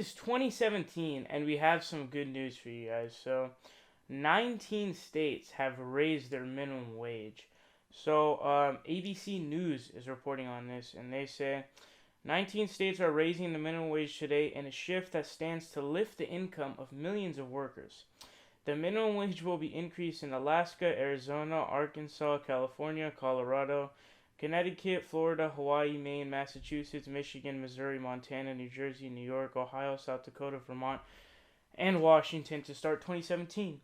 is 2017, and we have some good news for you guys. So, 19 states have raised their minimum wage. So, ABC News is reporting on this, and they say 19 states are raising the minimum wage today in a shift that stands to lift the income of millions of workers. The minimum wage will be increased in Alaska, Arizona, Arkansas, California, Colorado, Connecticut, Florida, Hawaii, Maine, Massachusetts, Michigan, Missouri, Montana, New Jersey, New York, Ohio, South Dakota, Vermont, and Washington to start 2017.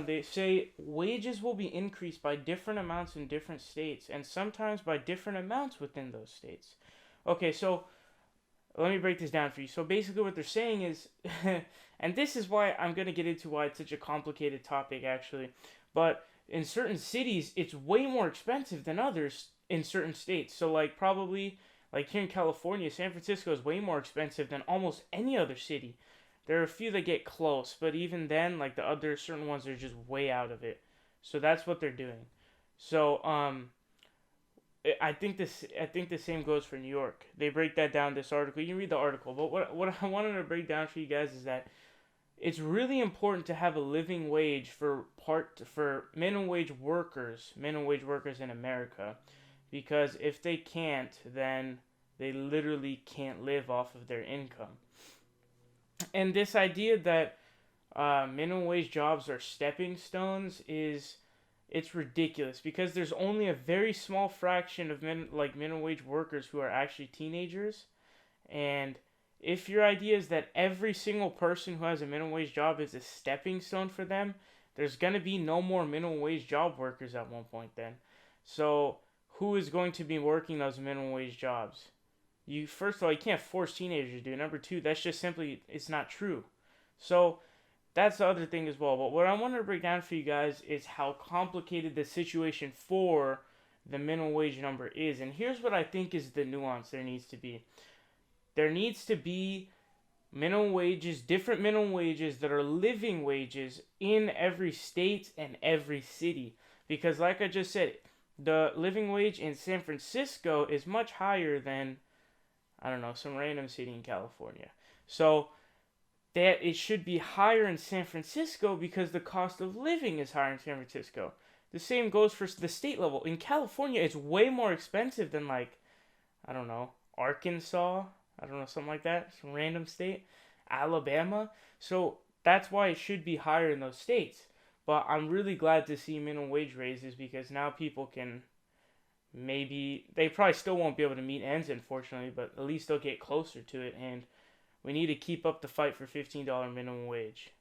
They say wages will be increased by different amounts in different states and sometimes by different amounts within those states. Okay, so let me break this down for you. So basically, what they're saying is, and this is why I'm going to get into why it's such a complicated topic, actually. But in certain cities, it's way more expensive than others in certain states. So, like, probably, like here in California, San Francisco is way more expensive than almost any other city. There are a few that get close, but even then, like, the other certain ones are just way out of it. So that's what they're doing. So, I think the same goes for New York. They break that down in this article. You can read the article, but what I wanted to break down for you guys is that it's really important to have a living wage for minimum wage workers in America, because if they can't, then they literally can't live off of their income. And this idea that minimum wage jobs are stepping stones is it's ridiculous because there's only a very small fraction of minimum wage workers who are actually teenagers. And if your idea is that every single person who has a minimum wage job is a stepping stone for them, there's going to be no more minimum wage job workers at one point then. So who is going to be working those minimum wage jobs? You first of all, you can't force teenagers to do it. Number two, that's just simply it's not true. So that's the other thing as well. But what I want to break down for you guys is how complicated the situation for the minimum wage number is. And here's what I think is the nuance there needs to be. There needs to be minimum wages, different minimum wages that are living wages in every state and every city. Because like I just said, the living wage in San Francisco is much higher than, I don't know, some random city in California. So that it should be higher in San Francisco because the cost of living is higher in San Francisco. The same goes for the state level. In California, it's way more expensive than, like, I don't know, Arkansas. I don't know, something like that. Some random state. Alabama. So that's why it should be higher in those states. But I'm really glad to see minimum wage raises because now people can maybe, they probably still won't be able to meet ends, unfortunately, but at least they'll get closer to it. And we need to keep up the fight for $15 minimum wage.